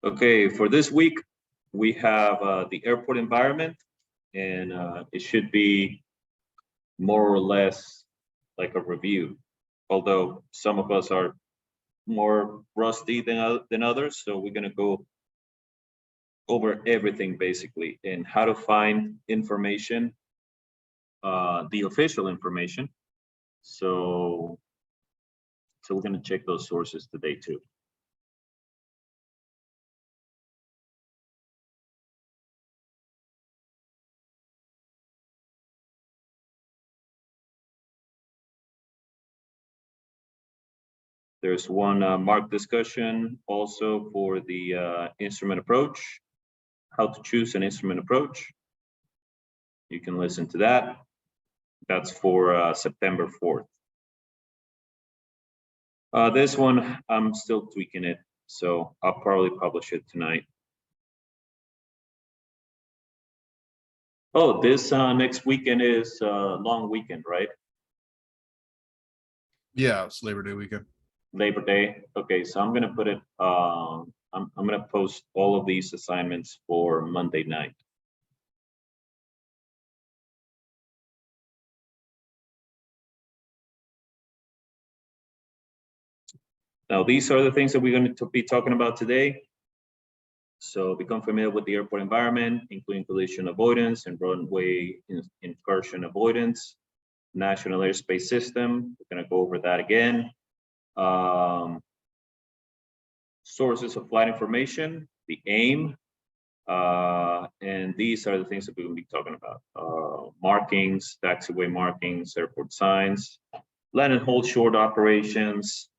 Okay, for this week, we have the airport environment, and it should be more or less like a review, although some of us are more rusty than others. So we're gonna go over everything basically and how to find information, the official information. So we're gonna check those sources today too. There's one marked discussion also for the instrument approach, how to choose an instrument approach. You can listen to that. That's for September 4th. This one, I'm still tweaking it, so I'll probably publish it tonight. Oh, this next weekend is long weekend, right? Yeah, it's Labor Day weekend. Labor Day. Okay, so I'm gonna put it. I'm gonna post all of these assignments for Monday night. Now, these are the things that we're going to be talking about today. So become familiar with the airport environment, including collision avoidance and runway incursion avoidance, National Airspace System. We're going to go over that again. Sources of flight information, the AIM, and these are the things that we're going to be talking about. Markings, taxiway markings, airport signs, land and hold short operations,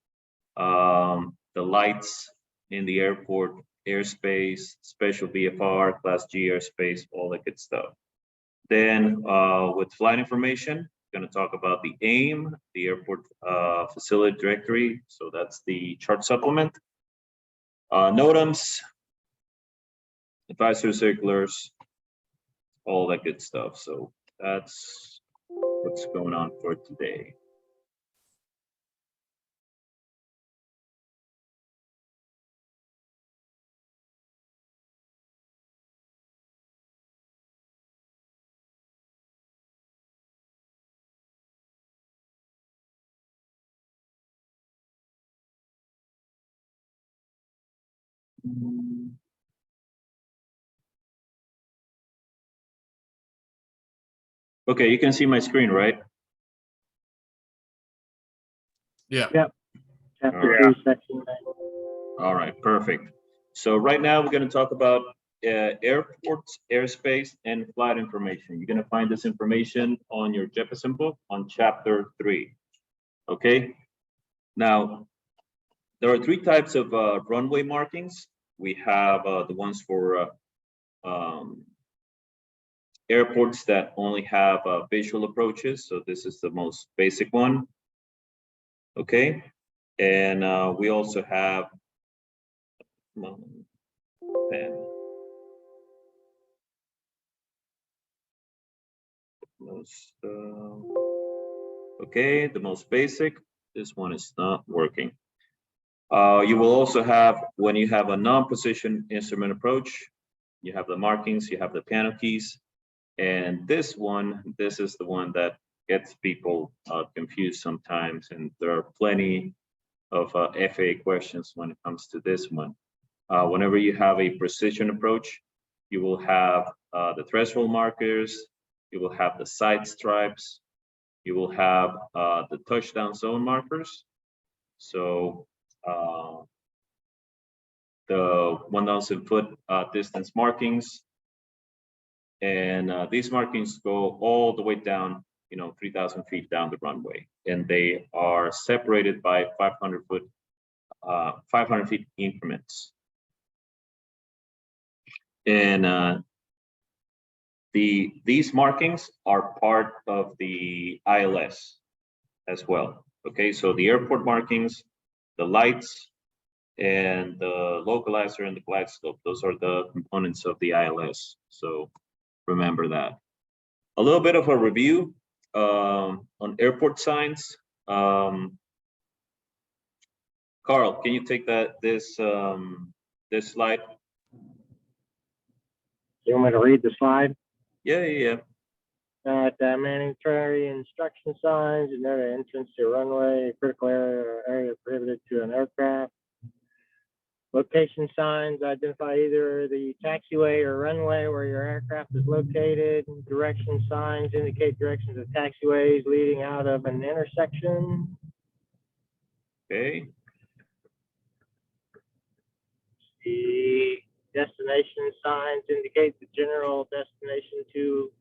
the lights in the airport, airspace, special VFR, Class G airspace, all that good stuff. Then with flight information, we're going to talk about the AIM, the airport facility directory. So that's the chart supplement. NOTAMs, advisory circulars, all that good stuff. So that's what's going on for today. Okay, you can see my screen, right? Yeah. Yep. Chapter 2, section 9. All right, perfect. So right now we're going to talk about airports, airspace, and flight information. You're going to find this information on your Jefferson book on chapter 3. Okay. Now, there are 3 types of runway markings. We have the ones for airports that only have visual approaches. So this is the most basic one. Okay. And we also have okay, the most basic. This one is not working. You will also have, when you have a non-position instrument approach, you have the markings, you have the piano keys, and this is the one that gets people confused sometimes, and there are plenty of FAA questions when it comes to this one. Whenever you have a precision approach, you will have the threshold markers, you will have the side stripes, you will have the touchdown zone markers. So the 1,000 foot distance markings, and these markings go all the way down, 3,000 feet down the runway, and they are separated by 500 feet increments. And these markings are part of the ILS as well. Okay, so the airport markings, the lights, and the localizer and the glide slope, those are the components of the ILS. So remember that. A little bit of a review on airport signs. Carl, can you take this slide You want me to read the slide? Yeah. Mandatory instruction signs and other entrance to runway, critical area or area prohibited to an aircraft. Location signs identify either the taxiway or runway where your aircraft is located. Direction signs indicate directions of taxiways leading out of an intersection. Okay. The destination signs indicate the general destination to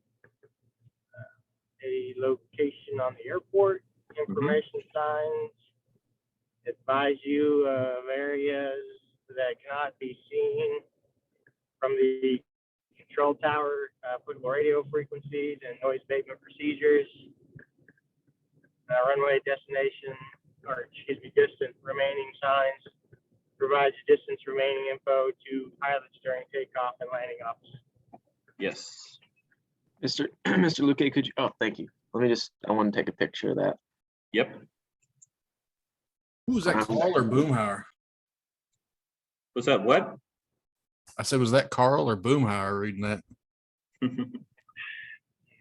a location on the airport. Information signs advise you of areas that cannot be seen from the control tower, applicable radio frequencies and noise abatement procedures. Runway destination, distant remaining signs provides distance remaining info to pilots during takeoff and landing ops. Yes. Mr. Luque, could you, oh, thank you. I want to take a picture of that. Yep. Who was that, Carl or Boomhauer? Was that what? I said, was that Carl or Boomhauer reading that?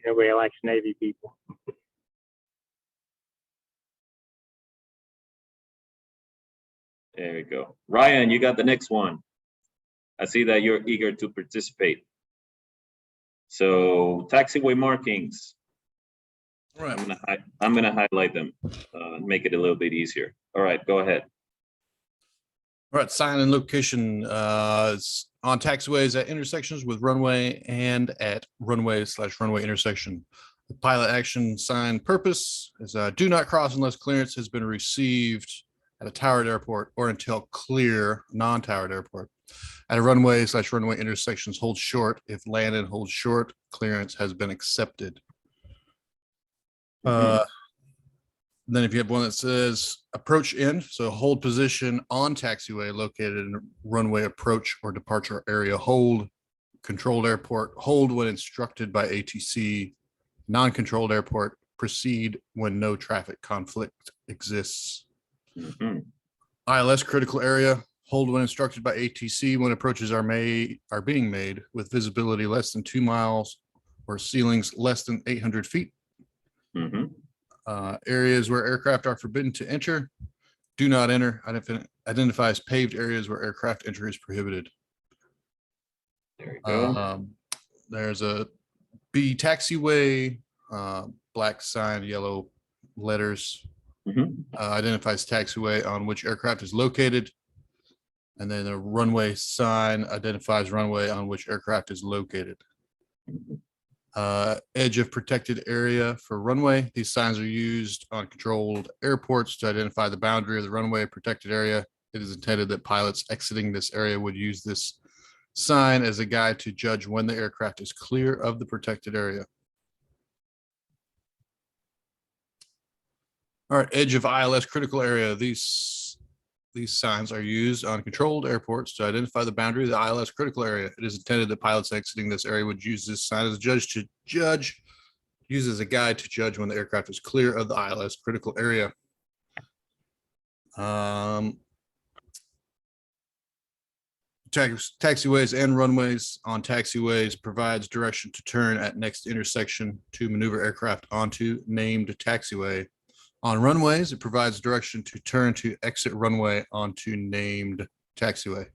Nobody likes Navy people. There we go. Ryan, you got the next one. I see that you're eager to participate. So taxiway markings. All right. I'm gonna highlight them, make it a little bit easier. All right, go ahead. All right, sign and location is on taxiways at intersections with runway and at runway/runway intersection. The pilot action sign purpose is do not cross unless clearance has been received at a towered airport or until clear non-towered airport. At a runway/runway intersections, hold short. If landed, hold short. Clearance has been accepted. Then if you have one that says approach in, so hold position on taxiway located in runway approach or departure area, hold controlled airport, hold when instructed by ATC, non-controlled airport, proceed when no traffic conflict exists. ILS critical area, hold when instructed by ATC when approaches are being made with visibility less than 2 miles or ceilings less than 800 feet. Areas where aircraft are forbidden to enter, do not enter. Identifies paved areas where aircraft entry is prohibited. There you go. There's a B taxiway, black sign, yellow letters. Identifies taxiway on which aircraft is located. And then a runway sign identifies runway on which aircraft is located. Edge of protected area for runway. These signs are used on controlled airports to identify the boundary of the runway protected area. It is intended that pilots exiting this area would use this sign as a guide to judge when the aircraft is clear of the protected area. All right, edge of ILS critical area. These signs are used on controlled airports to identify the boundary of the ILS critical area. It is intended that pilots exiting this area would use this sign as a use as a guide to judge when the aircraft is clear of the ILS critical area. Taxiways and runways on taxiways provides direction to turn at next intersection to maneuver aircraft onto named taxiway. On runways, it provides direction to turn to exit runway onto named taxiway.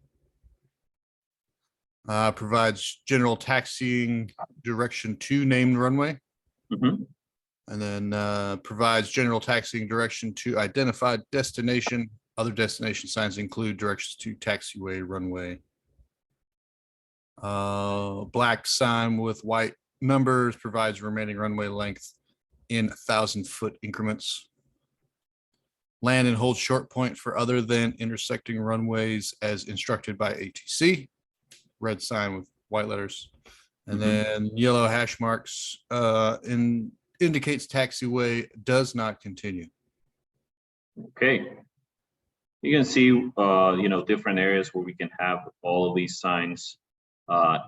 Provides general taxiing direction to named runway. And then provides general taxiing direction to identified destination. Other destination signs include directions to taxiway runway. Black sign with white numbers provides remaining runway length in 1,000-foot increments. Land and hold short point for other than intersecting runways as instructed by ATC. Red sign with white letters. And then yellow hash marks indicates taxiway does not continue. Okay. You can see, different areas where we can have all of these signs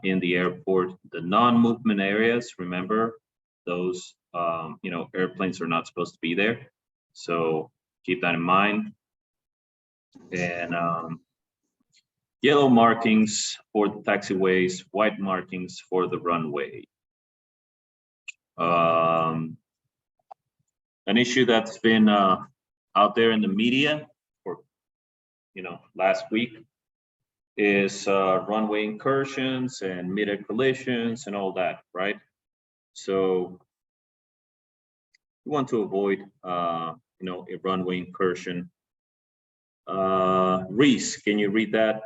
in the airport. The non-movement areas, remember, those, airplanes are not supposed to be there. So keep that in mind. And Yellow markings for the taxiways, white markings for the runway. An issue that's been out there in the media for last week is runway incursions and mid-air collisions and all that, right? So we want to avoid a runway incursion. Reese, can you read that?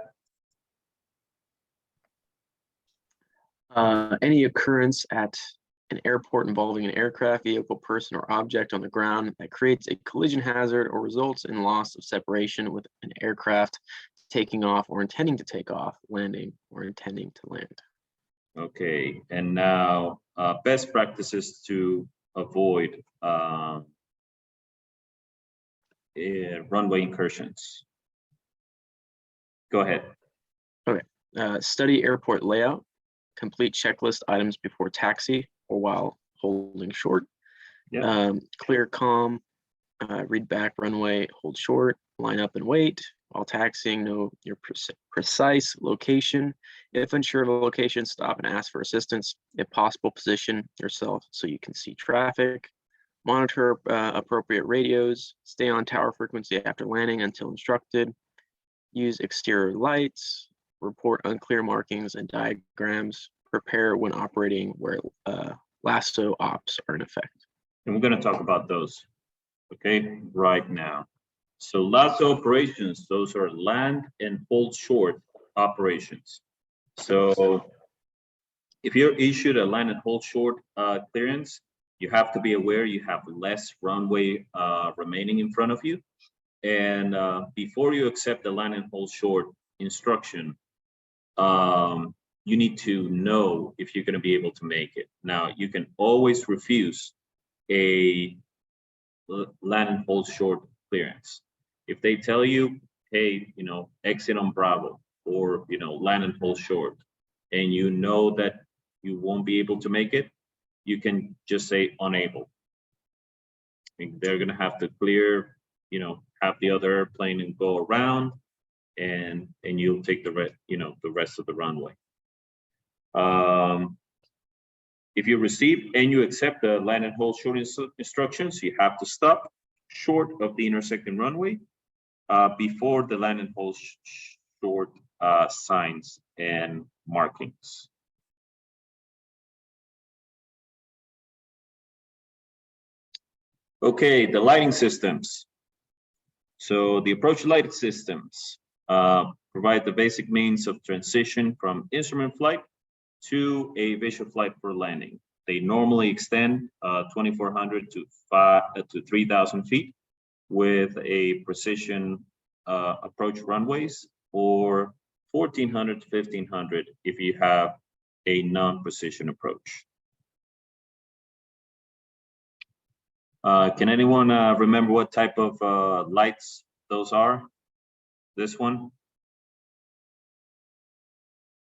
Any occurrence at an airport involving an aircraft, vehicle, person, or object on the ground that creates a collision hazard or results in loss of separation with an aircraft taking off or intending to take off, landing, or intending to land. Okay, and now best practices to avoid runway incursions. Go ahead. Okay. Study airport layout. Complete checklist items before taxi or while holding short. Yeah. Clear, calm, read back runway, hold short, line up and wait. While taxiing, know your precise location. If unsure of a location, stop and ask for assistance. If possible, position yourself so you can see traffic. Monitor appropriate radios. Stay on tower frequency after landing until instructed. Use exterior lights. Report unclear markings and diagrams. Prepare when operating where lasso ops are in effect. And we're going to talk about those, okay, right now. So lasso operations, those are land and hold short operations. So if you're issued a land and hold short clearance, you have to be aware you have less runway remaining in front of you. And before you accept the land and hold short instruction, you need to know if you're going to be able to make it. Now, you can always refuse a land and hold short clearance. If they tell you, hey, exit on Bravo or, land and hold short, and you know that you won't be able to make it, you can just say unable. And they're going to have to clear, have the other airplane and go around, and you'll take the rest of the runway. If you receive and you accept the land and hold short instructions, you have to stop short of the intersecting runway before the land and hold short signs and markings. Okay, the lighting systems. So the approach lighting systems provide the basic means of transition from instrument flight to a visual flight for landing. They normally extend 2,400 to 3,000 feet with a precision approach runways, or 1,400 to 1,500 if you have a non-precision approach. Can anyone remember what type of lights those are? This one?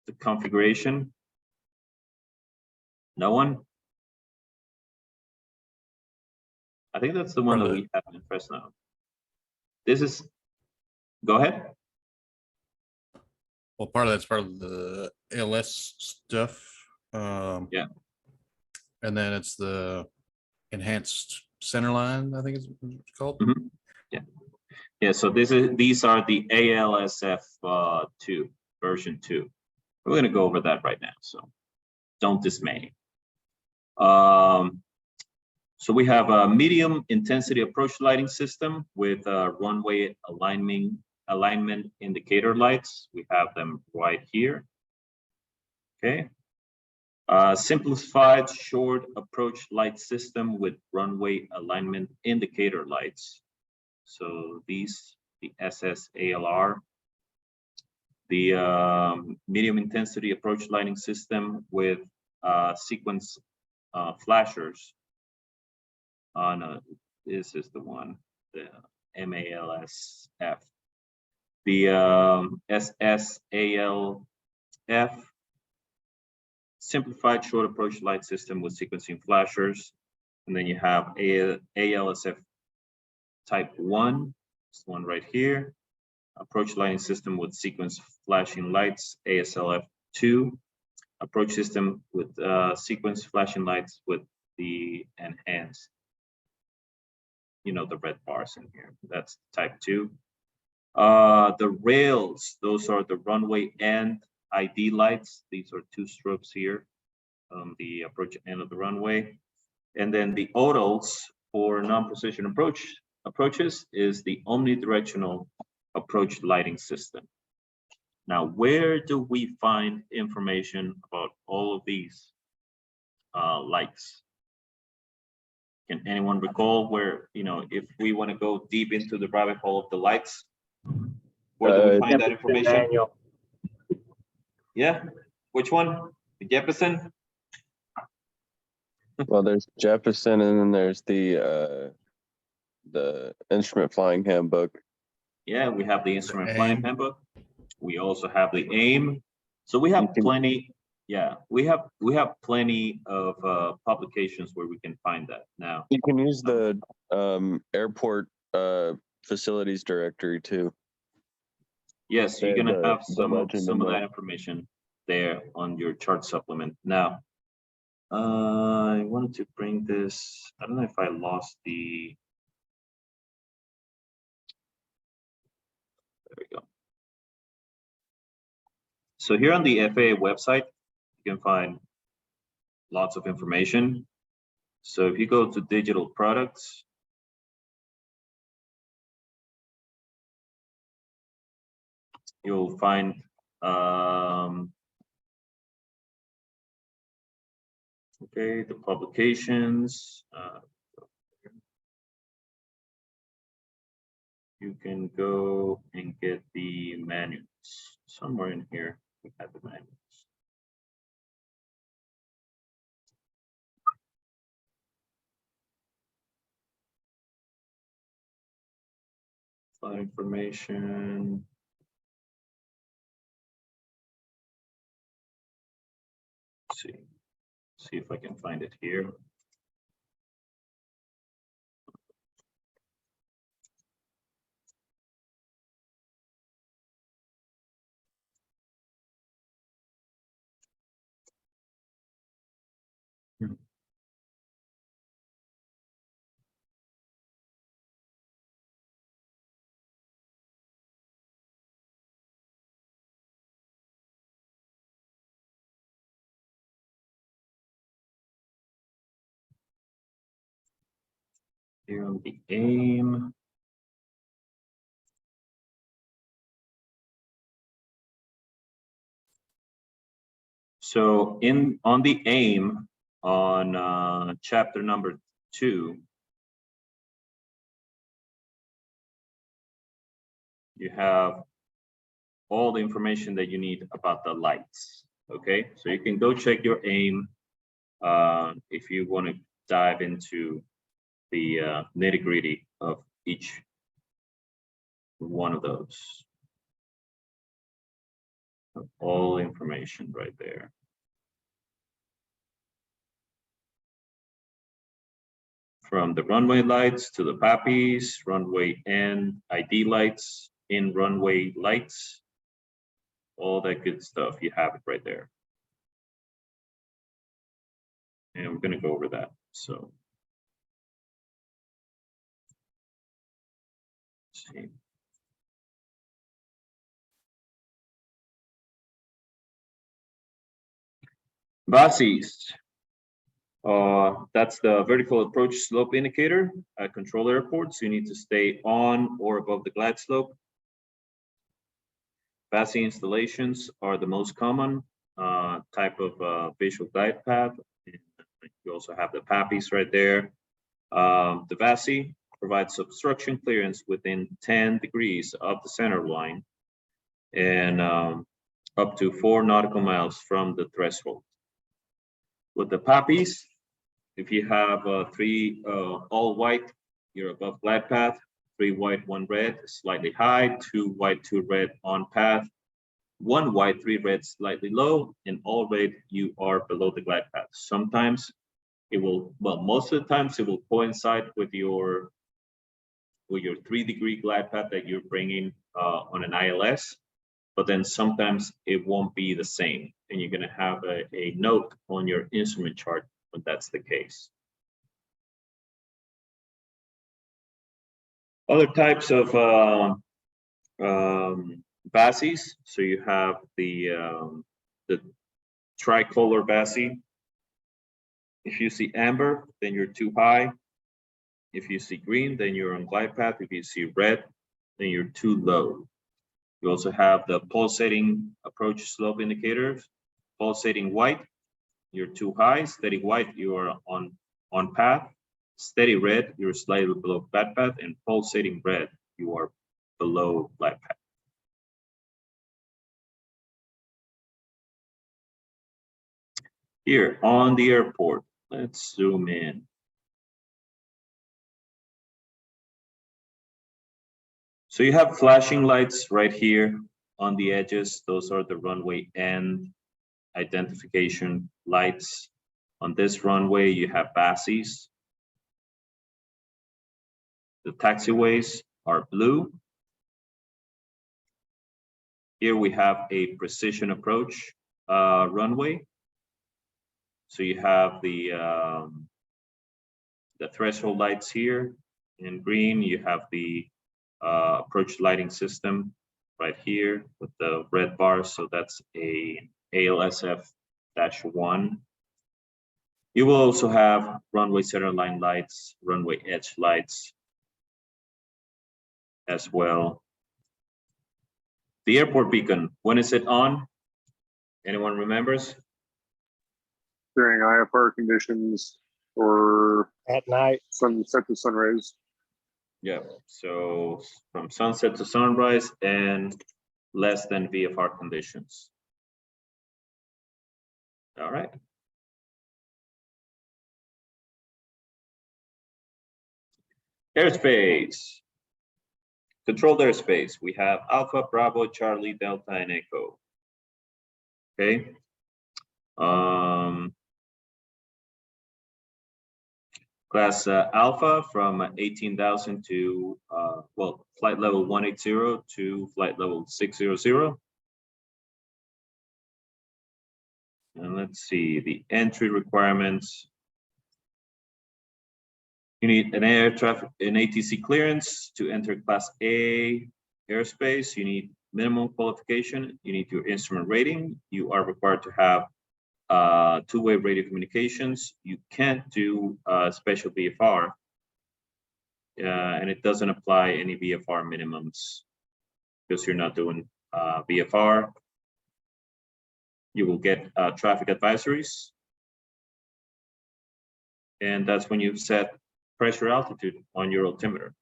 The configuration? No one? I think that's the one that we have in Fresno. This is, go ahead. Well, part of that's part of the ALS stuff. Yeah. And then it's the enhanced center line, I think it's called. Mm-hmm. Yeah. Yeah. So these are the ALSF 2 version 2. We're going to go over that right now, so don't dismay. So we have a medium intensity approach lighting system with runway alignment indicator lights. We have them right here. Okay. Simplified short approach light system with runway alignment indicator lights. So these, the SSALR. The medium intensity approach lighting system with sequence flashers on this is the one, the MALSF. The SSALF, simplified short approach light system with sequencing flashers. And then you have ALSF type 1, this one right here. approach lighting system with sequence flashing lights, ASLF2, approach system with sequence flashing lights with the enhanced, you know, the red bars in here. That's type 2. The rails, those are the runway end ID lights. These are 2 strobes here on the approach end of the runway. And then the ODLs for non-precision approaches is the omnidirectional approach lighting system. Now, where do we find information about all of these lights? Can anyone recall where, you know, if we want to go deep into the rabbit hole of the lights, where do we find that information? Manual. Yeah, which one? The Jefferson? Well, there's Jefferson, and then there's the instrument flying handbook. Yeah, we have the instrument flying AIM. handbook. We also have the AIM. So we have plenty. Yeah, we have plenty of publications where we can find that now. You can use the airport facilities directory too. Yes, you're The- gonna have the some legend of and that the- information there on your chart supplement. Now, I wanted to bring this. I don't know if I lost the. There we go. So here on the FAA website, you can find lots of information. So if you go to digital products, you'll find okay, the publications. You can go and get the manuals somewhere in here. We have the manuals. Flight information. Let's see if I can find it here. Here on the AIM. So on the AIM on chapter number 2, you have all the information that you need about the lights. Okay, so you can go check your AIM if you want to dive into the nitty-gritty of each one of those. All information right there. From the runway lights to the PAPIs, runway and ID lights, in runway lights, all that good stuff, you have it right there. And we're gonna go over that, so. Let's see. VASIs. That's the vertical approach slope indicator at control airports. You need to stay on or above the glide slope. VASI installations are the most common type of visual glide path. You also have the PAPIs right there. The VASI provides obstruction clearance within 10 degrees of the center line and up to 4 nautical miles from the threshold. With the PAPIs, if you have 3 all white, you're above glide path, 3 white, 1 red, slightly high, 2 white, 2 red on path, 1 white, 3 red, slightly low, and all red, you are below the glide path. Sometimes it will, well, most of the times it will coincide with your 3-degree glide path that you're bringing on an ILS, but then sometimes it won't be the same. And you're gonna have a note on your instrument chart when that's the case. Other types of bases. So you have the tricolor base. If you see amber, then you're too high. If you see green, then you're on glide path. If you see red, then you're too low. You also have the pulsating approach slope indicators. Pulsating white, you're too high. Steady white, you are on path. Steady red, you're slightly below glide path, and pulsating red, you are below glide path. Here on the airport, let's zoom in. So you have flashing lights right here on the edges. Those are the runway end identification lights. On this runway, you have bases. The taxiways are blue. Here we have a precision approach runway. So you have the threshold lights here. In green, you have the approach lighting system right here with the red bars. So that's a ALSF-1. You will also have runway centerline lights, runway edge lights as well. The airport beacon, when is it on? Anyone remembers? During IFR conditions or At night, sunset to sunrise. Yeah, so from sunset to sunrise and less than VFR conditions. All right. Airspace. Controlled airspace. We have Alpha, Bravo, Charlie, Delta, and Echo. Okay. Class Alpha from 18,000 to, well, flight level 180 to flight level 600. And let's see the entry requirements. You need an air traffic, an ATC clearance to enter Class A airspace. You need minimum qualification. You need your instrument rating. You are required to have two-way radio communications. You can't do special VFR, and it doesn't apply any VFR minimums because you're not doing VFR. You will get traffic advisories, and that's when you set pressure altitude on your altimeter.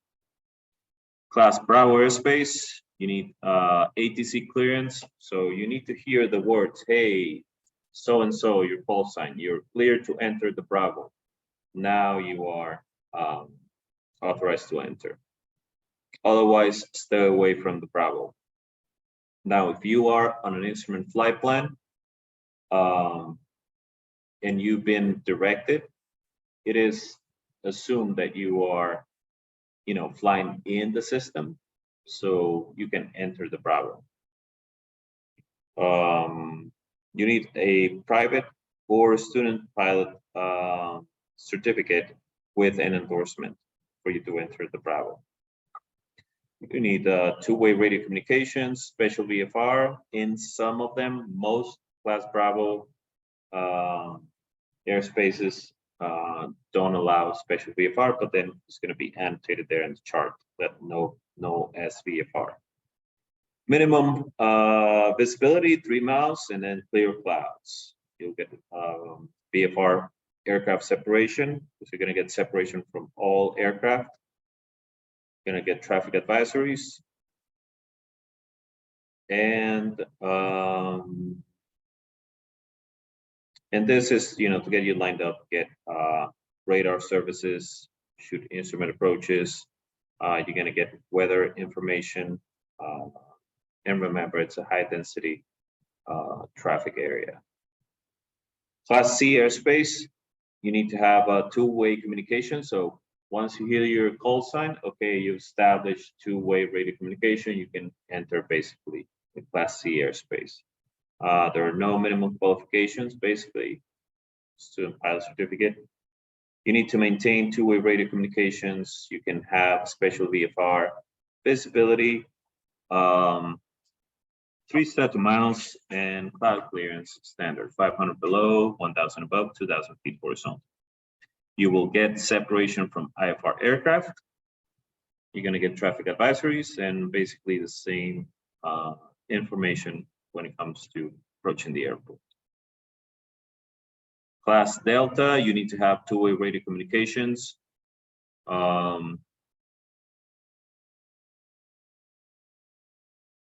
Class Bravo airspace, you need ATC clearance, so you need to hear the words, hey, so-and-so, your call sign, you're clear to enter the Bravo. Now you are authorized to enter. Otherwise, stay away from the Bravo. Now, if you are on an instrument flight plan and you've been directed, it is assumed that you are, flying in the system, so you can enter the Bravo. You need a private or student pilot certificate with an endorsement for you to enter the Bravo. You need two-way radio communications, special VFR. In some of them, most Class Bravo airspaces don't allow special VFR, but then it's going to be annotated there in the chart that no SVFR. Minimum visibility 3 miles and then clear clouds. You'll get VFR aircraft separation, because you're going to get separation from all aircraft. You're going to get traffic advisories. And this is, to get you lined up, get radar services, shoot instrument approaches. You're going to get weather information. And remember, it's a high density traffic area. Class C airspace, you need to have a two-way communication. So once you hear your call sign, okay, you've established two-way radio communication, you can enter basically the Class C airspace. There are no minimum qualifications, basically, student pilot certificate. You need to maintain two-way radio communications. You can have special VFR visibility, 3 static miles, and cloud clearance standard, 500 below, 1,000 above, 2,000 feet horizontal. You will get separation from IFR aircraft. You're going to get traffic advisories and basically the same information when it comes to approaching the airport. Class Delta, you need to have two-way radio communications.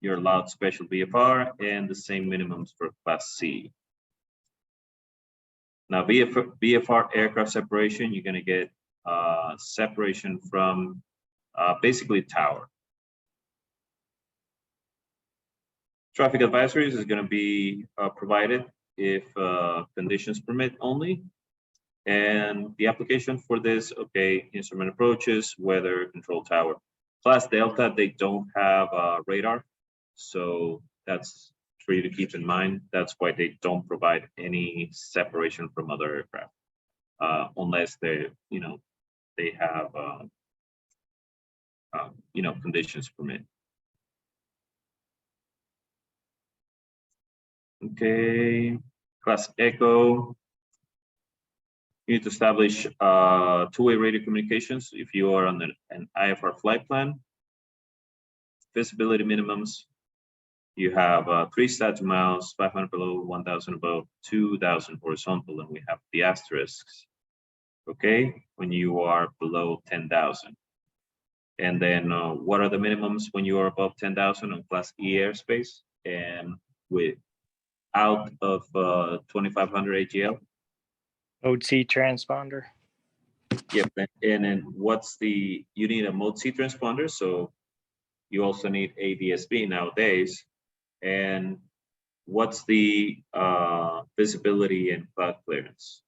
You're allowed special VFR and the same minimums for Class C. Now, VFR aircraft separation, you're going to get separation from basically tower. Traffic advisories is going to be provided if conditions permit only. And the application for this, okay, instrument approaches, weather, control tower. Class Delta, they don't have radar. So that's for you to keep in mind. That's why they don't provide any separation from other aircraft, unless they, they have, conditions permit. Okay, Class Echo. You need to establish two-way radio communications if you are on an IFR flight plan. Visibility minimums. You have 3 static miles, 500 below, 1,000 above, 2,000 horizontal, and we have the asterisks. Okay, when you are below 10,000. And then what are the minimums when you are above 10,000 on Class E airspace and with out of 2,500 AGL? Mode C transponder. Yep, and then what's you need a Mode C transponder, so you also need ADSB nowadays. And what's the visibility and cloud clearance?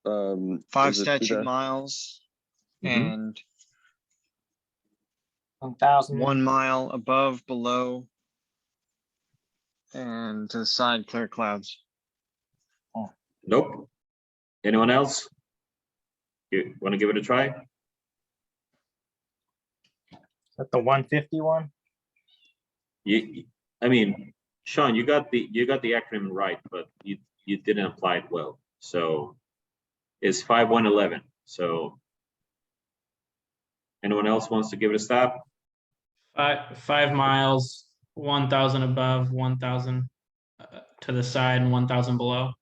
5 is it statute 2,000? miles Mhm. and 1,000. 1 mile above, below, and to the side, clear clouds. Nope. Anyone else? You want to give it a try? Is that the 151? I mean, Sean, you got the acronym right, but you didn't apply it well. So it's 5111. So anyone else wants to give it a stab? 5 miles, 1,000 above, 1,000 to the side, and 1,000 below.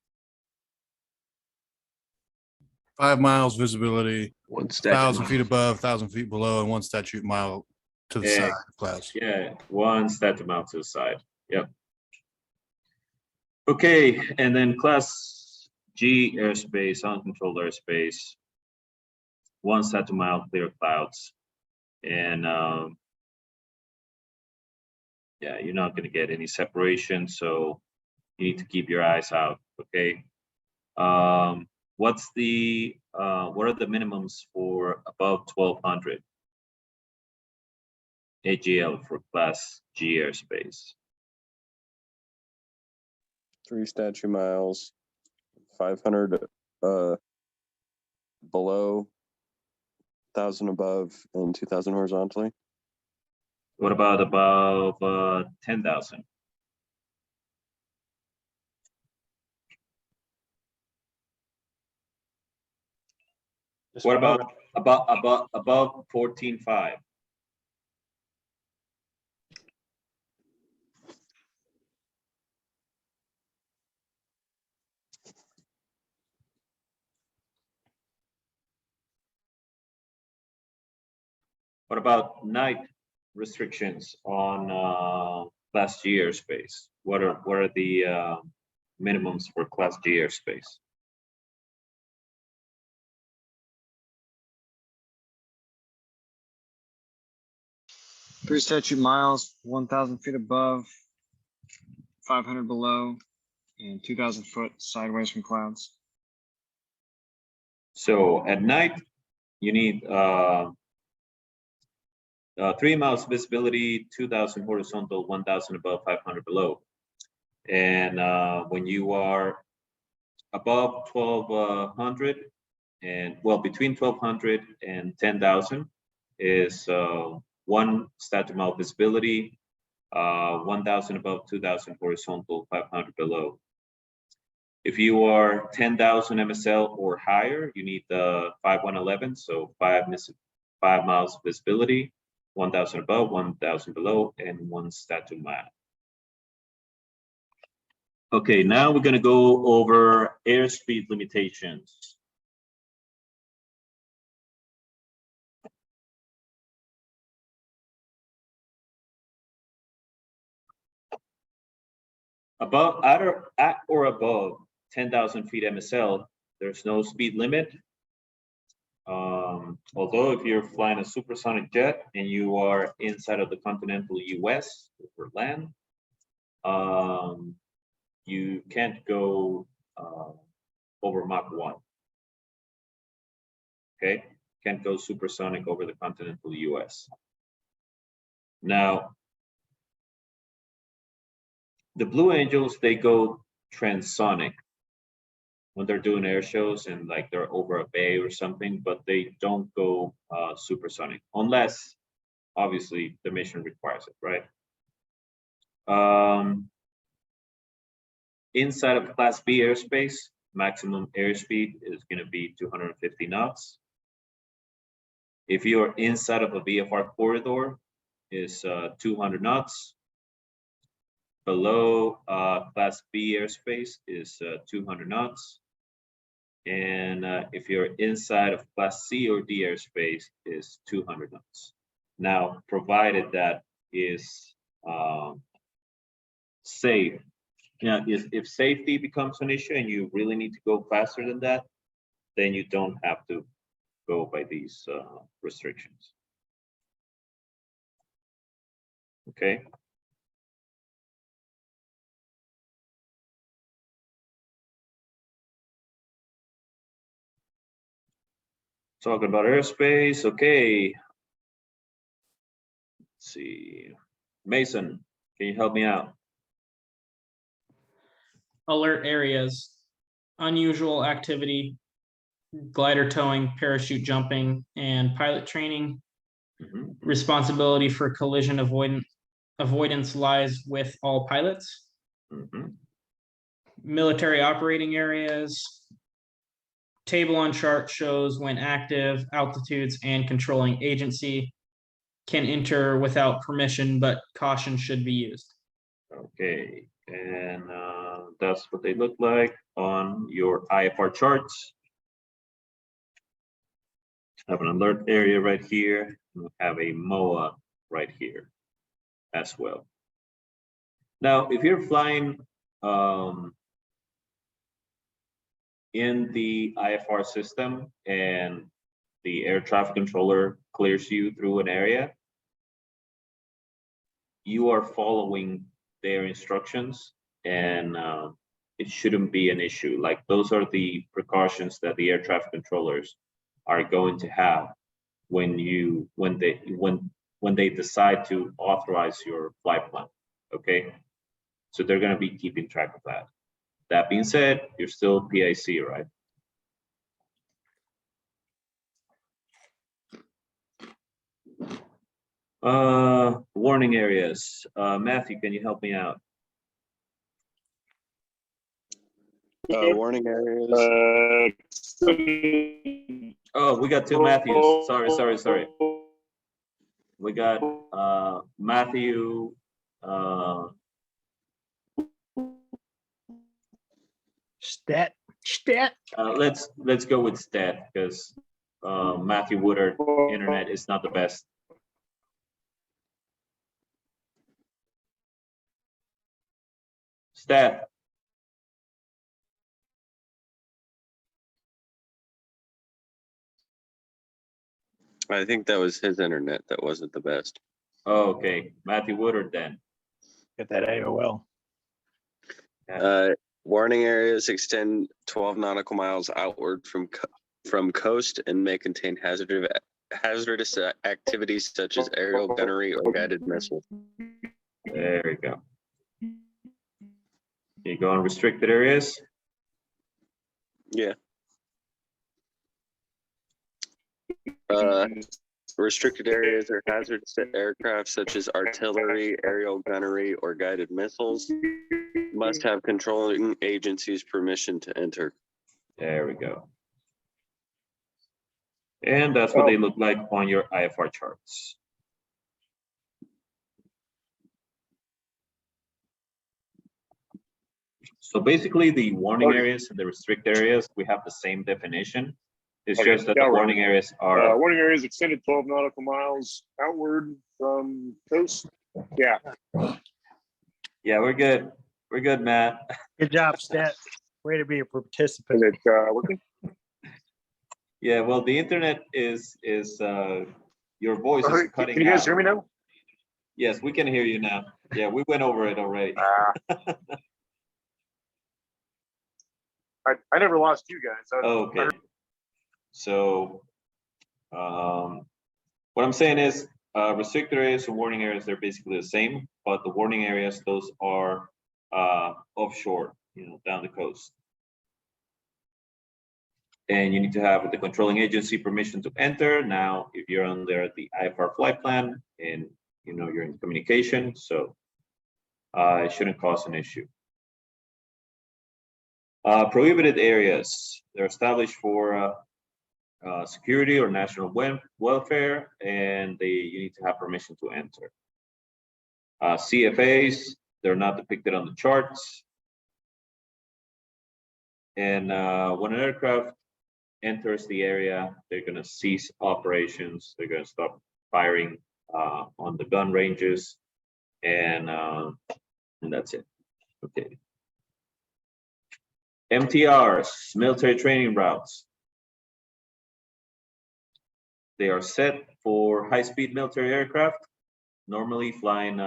5 miles visibility, 1,000 1,000 feet above, 1,000 feet below, and 1 statute mile to the Yeah. side of clouds. Yeah, 1 static mile to the side. Yep. Okay, and then Class G airspace, uncontrolled airspace, 1 static mile clear clouds, and yeah, you're not going to get any separation, so you need to keep your eyes out. Okay. What are the minimums for above 1,200 AGL for Class G airspace? 3 statute miles, 500 below, 1,000 above, and 2,000 horizontally. What about above 10,000? What about above 14.5? What about night restrictions on Class G airspace? What are the minimums for Class G airspace? Three statute miles, 1,000 feet above, 500 below, and 2,000 foot sideways from clouds. So at night, you need 3 miles visibility, 2,000 horizontal, 1,000 above, 500 below. And when you are above 1,200 and well, between 1,200 and 10,000 is 1 static mile visibility, 1,000 above, 2,000 horizontal, 500 below. If you are 10,000 MSL or higher, you need the 5111, so 5 miles visibility, 1,000 above, 1,000 below, and 1 static mile. Okay, now we're going to go over airspeed limitations. Above, at or above 10,000 feet MSL, there's no speed limit. Although if you're flying a supersonic jet and you are inside of the continental US over land, you can't go over Mach 1. Okay, can't go supersonic over the continental US. Now, the Blue Angels, they go transonic when they're doing air shows and like they're over a bay or something, but they don't go supersonic unless obviously the mission requires it, right? Inside of Class B airspace, maximum airspeed is going to be 250 knots. If you are inside of a VFR corridor, is 200 knots. Below Class B airspace is 200 knots. And if you're inside of Class C or D airspace is 200 knots. Now, provided that is safe. Yeah, if safety becomes an issue and you really need to go faster than that, then you don't have to go by these restrictions. Okay. Talking about airspace, okay. Let's see. Mason, can you help me out? Alert areas, unusual activity, glider towing, parachute jumping, and pilot training. Mhm. Responsibility for collision avoidance lies with all pilots. Mhm. Military operating areas. Table on chart shows when active altitudes and controlling agency can enter without permission, but caution should be used. Okay, and that's what they look like on your IFR charts. Have an alert area right here, and we have a MOA right here as well. Now, if you're flying in the IFR system and the air traffic controller clears you through an area, you are following their instructions and it shouldn't be an issue. Like those are the precautions that the air traffic controllers are going to have when they decide to authorize your flight plan. Okay, so they're going to be keeping track of that. That being said, you're still PIC, right? Warning areas. Matthew, can you help me out? Warning areas. Oh, we got two Matthews. Sorry. We got Matthew. Stat. Let's go with Stat because Matthew Woodard internet is not the best. Stat. I think that was his internet that wasn't the best. Oh, okay, Matthew Woodard then. Get that AOL. Warning areas extend 12 nautical miles outward from from coast and may contain hazardous activities such as aerial gunnery or guided missiles. There you go. You go on restricted areas. Yeah. Restricted areas are hazardous to aircraft such as artillery, aerial gunnery, or guided missiles. Must have controlling agencies' permission to enter. There we go. And that's what they look like on your IFR charts. So basically the warning areas and the restrict areas, we have the same definition. It's Okay, just that yeah, the we're- warning areas are, Warning areas extended 12 nautical miles outward from coast. Yeah, yeah, we're good. We're good, Matt. Good job, Stat. Way to be a participant. is it working? Yeah, well, the internet is your voice is Can cutting you guys out. hear me now? Yes, we can hear you now. Yeah, we went over it already. I never lost you guys. Okay. So, what I'm saying is, restricted areas and warning areas, they're basically the same, but the warning areas, those are offshore, down the coast. And you need to have the controlling agency permission to enter. Now, if you're under the IFR flight plan and you're in communication, so it shouldn't cause an issue. Prohibited areas, they're established for security or national welfare, and you need to have permission to enter. CFAs, they're not depicted on the charts. And when an aircraft enters the area, they're going to cease operations. They're going to stop firing on the gun ranges, and that's it. Okay. MTRs, military training routes. They are set for high-speed military aircraft, normally flying,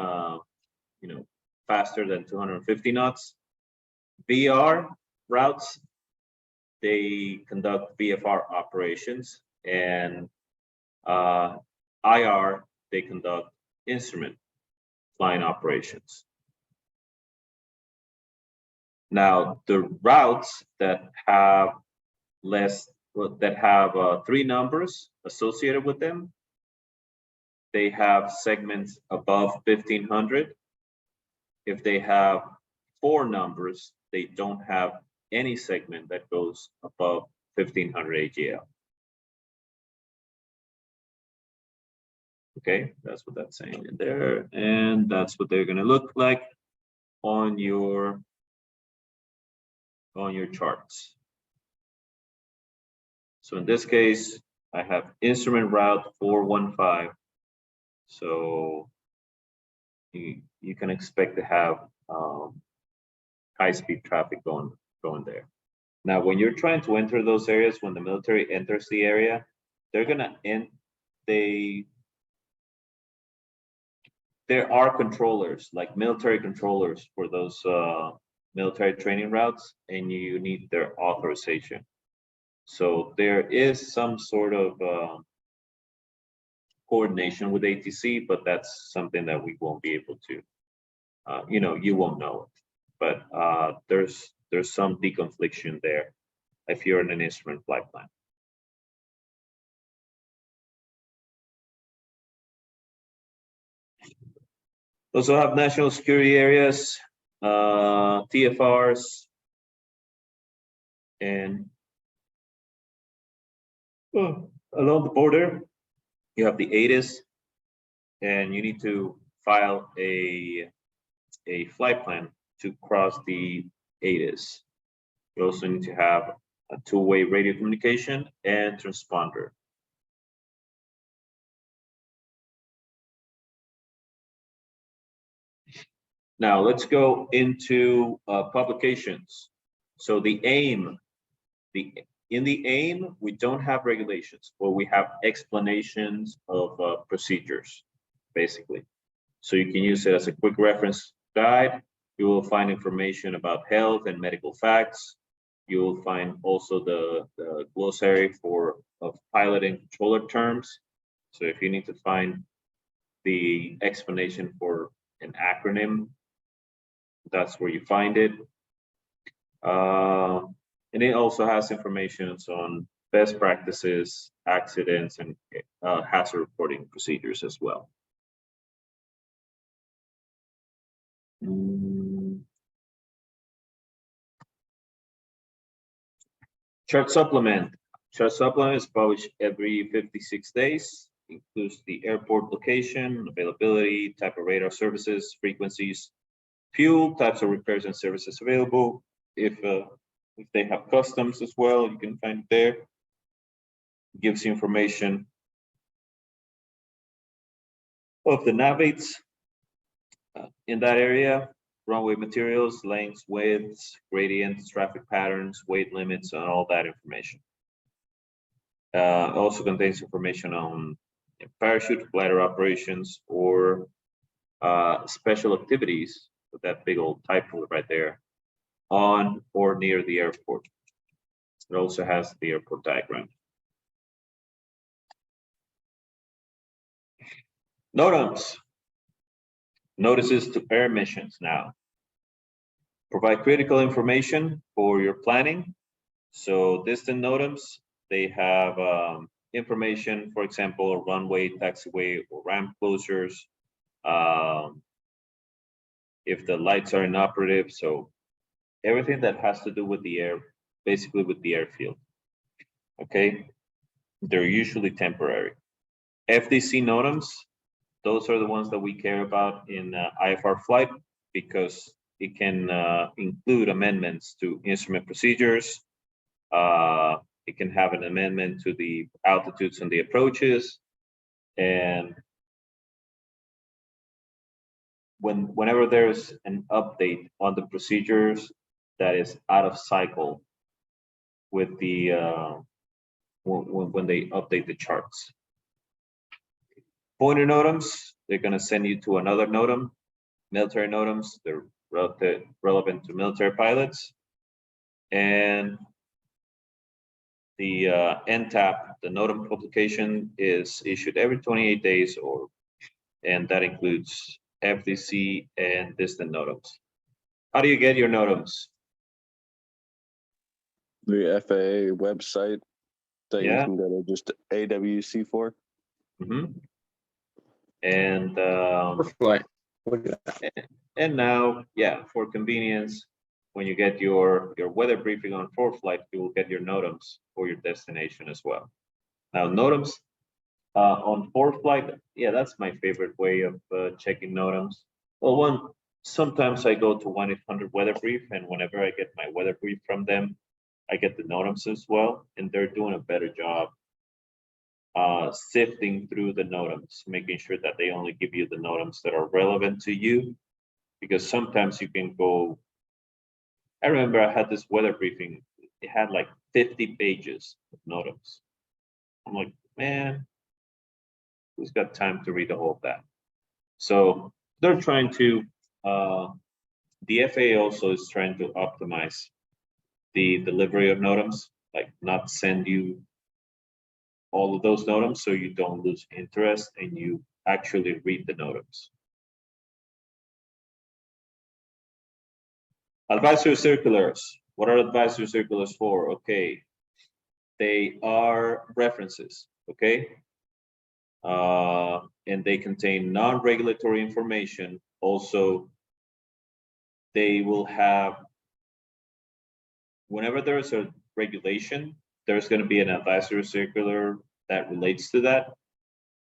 faster than 250 knots. VR routes, they conduct VFR operations, and IR, they conduct instrument flying operations. Now, the routes that have three numbers associated with them, they have segments above 1500. If they have 4 numbers, they don't have any segment that goes above 1500 AGL. Okay, that's what that's saying in there, and that's what they're going to look like on your charts. So in this case, I have instrument route 415. So you can expect to have high-speed traffic going there. Now, when you're trying to enter those areas, when the military enters the area, they're gonna there are controllers, like military controllers for those military training routes, and you need their authorization. So there is some sort of coordination with ATC, but that's something that we won't be able to, you won't know it. But there's some deconfliction there if you're in an instrument flight plan. Also have national security areas, TFRs, and along the border, you have the ATIS, and you need to file a flight plan to cross the ATIS. You also need to have a two-way radio communication and transponder. Now let's go into publications. So the AIM, in the AIM, we don't have regulations, but we have explanations of procedures, basically. So you can use it as a quick reference guide. You will find information about health and medical facts. you'll find also the glossary of pilot and controller terms. So if you need to find the explanation for an acronym, that's where you find it. And it also has information on best practices, accidents, and hazard reporting procedures as well. Chart supplement. Chart supplement is published every 56 days. Includes the airport location, availability, type of radar services, frequencies, fuel, types of repairs and services available. If they have customs as well, you can find it there. Gives you information of the navigates in that area, runway materials, lengths, widths, gradients, traffic patterns, weight limits, and all that information. Also contains information on parachute glider operations or special activities with that big old title right there on or near the airport. It also has the airport diagram. NOTAMs. Notices to air missions now. Provide critical information for your planning. So distant NOTAMs, they have information, for example, runway, taxiway, or ramp closures. If the lights are inoperative, so everything that has to do with the air, basically with the airfield. Okay, they're usually temporary. FDC NOTAMs, those are the ones that we care about in IFR flight because it can include amendments to instrument procedures. It can have an amendment to the altitudes and the approaches. And whenever there's an update on the procedures that is out of cycle with the when they update the charts. Pointer NOTAMs, they're going to send you to another NOTAM. Military NOTAMs, they're relevant to military pilots. And the NTAP, the NOTAM publication, is issued every 28 days, and that includes FDC and distant NOTAMs. How do you get your NOTAMs? The FAA website that Yeah. you can go to just AWC for. Mm-hmm. And Flight. and now, yeah, for convenience, when you get your weather briefing on ForeFlight, you will get your NOTAMs for your destination as well. Now, NOTAMs on ForeFlight, yeah, that's my favorite way of checking NOTAMs. Well, sometimes I go to 1-800 weather brief, and whenever I get my weather brief from them, I get the NOTAMs as well, and they're doing a better job sifting through the NOTAMs, making sure that they only give you the NOTAMs that are relevant to you, because sometimes you can go. I remember I had this weather briefing. It had like 50 pages of NOTAMs. I'm like, man, who's got time to read all of that? So they're trying to. The FAA also is trying to optimize the delivery of NOTAMs, like not send you all of those NOTAMs so you don't lose interest and you actually read the NOTAMs. Advisory circulars. What are advisory circulars for? Okay, they are references, okay? And they contain non-regulatory information. Also, they will have, whenever there's a regulation, there's going to be an advisory circular that relates to that.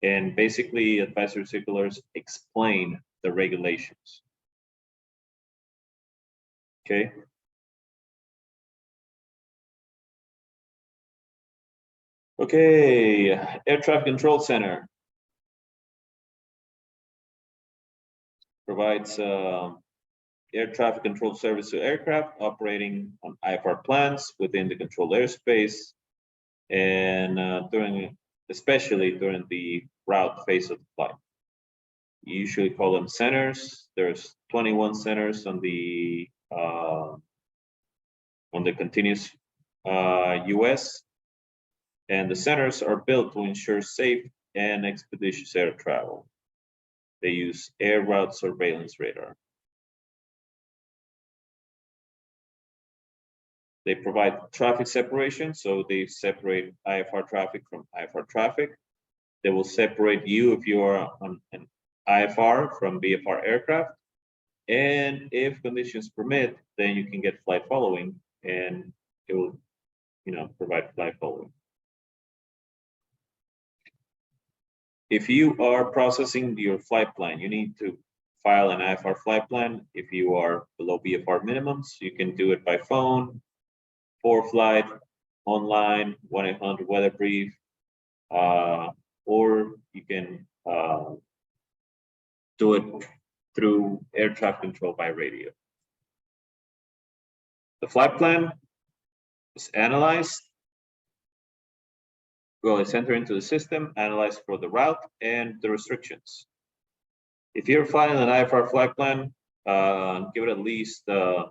And basically, advisory circulars explain the regulations. Okay. Okay, Air Traffic Control Center provides air traffic control service to aircraft operating on IFR plans within the controlled airspace, and especially during the route phase of the flight. You usually call them centers. There's 21 centers on the on the continuous US, and the centers are built to ensure safe and expeditious air travel. They use air route surveillance radar. They provide traffic separation, so they separate IFR traffic from IFR traffic. They will separate you if you are on an IFR from VFR aircraft. And if conditions permit, then you can get flight following, and it will, provide flight following. If you are processing your flight plan, you need to file an IFR flight plan. If you are below VFR minimums, you can do it by phone, for flight, online, 1-800 weather brief, or you can do it through air traffic control by radio. The flight plan is analyzed. Well, it's entered into the system, analyzed for the route and the restrictions. If you're flying an IFR flight plan, give it at least 30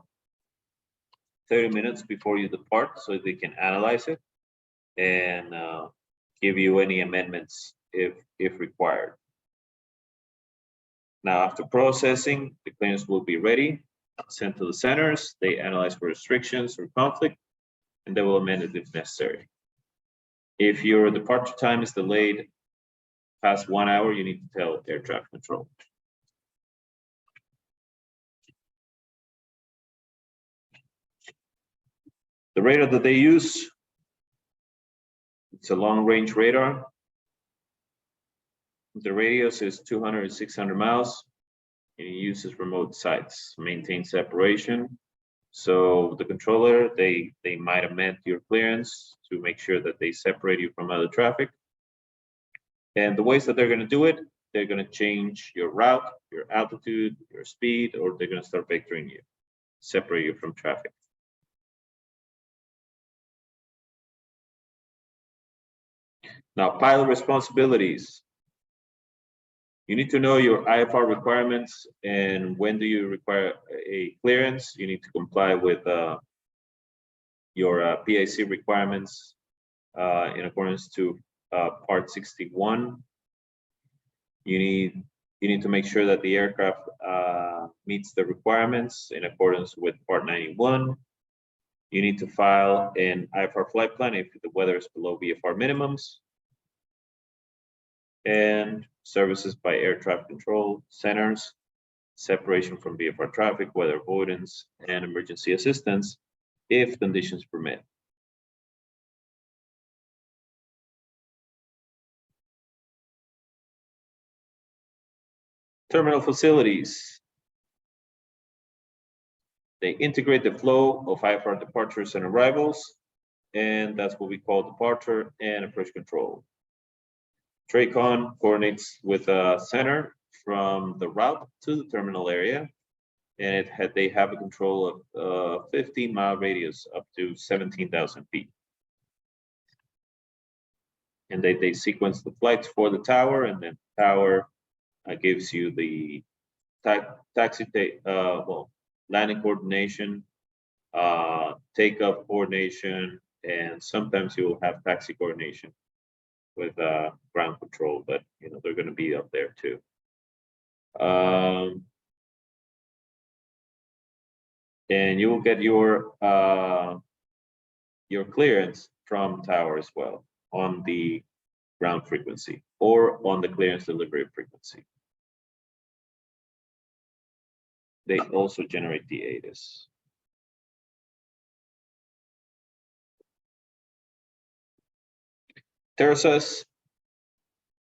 minutes before you depart so they can analyze it and give you any amendments if required. Now, after processing, the clearance will be ready, sent to the centers. They analyze for restrictions or conflict, and they will amend it if necessary. If your departure time is delayed past 1 hour, you need to tell air traffic control. The radar that they use, it's a long-range radar. The radius is 200 to 600 miles. And it uses remote sites, maintain separation. So the controller, they might amend your clearance to make sure that they separate you from other traffic. And the ways that they're going to do it, they're going to change your route, your altitude, your speed, or they're going to start vectoring you, separate you from traffic. Now, pilot responsibilities. You need to know your IFR requirements and when do you require a clearance. You need to comply with your PIC requirements in accordance to Part 61. You need to make sure that the aircraft meets the requirements in accordance with Part 91. You need to file an IFR flight plan if the weather is below VFR minimums. And services by air traffic control centers, separation from VFR traffic, weather avoidance, and emergency assistance if conditions permit. Terminal facilities. They integrate the flow of IFR departures and arrivals, and that's what we call departure and approach control. TRACON coordinates with a center from the route to the terminal area, and they have a control of 15-mile radius up to 17,000 feet. And they sequence the flights for the tower, and then the tower gives you the landing coordination, takeoff coordination, and sometimes you will have taxi coordination with ground control, but they're going to be up there too. And you will get your clearance from tower as well on the ground frequency or on the clearance delivery frequency. They also generate the ATIS. TERSAS,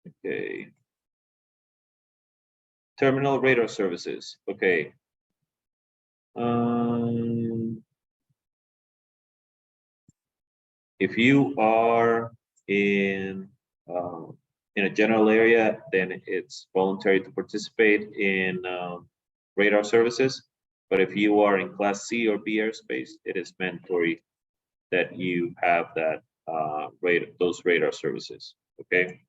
okay. Terminal radar services, okay. If you are in a general area, then it's voluntary to participate in radar services. But if you are in Class C or B airspace, it is mandatory that you have that those radar services. Okay.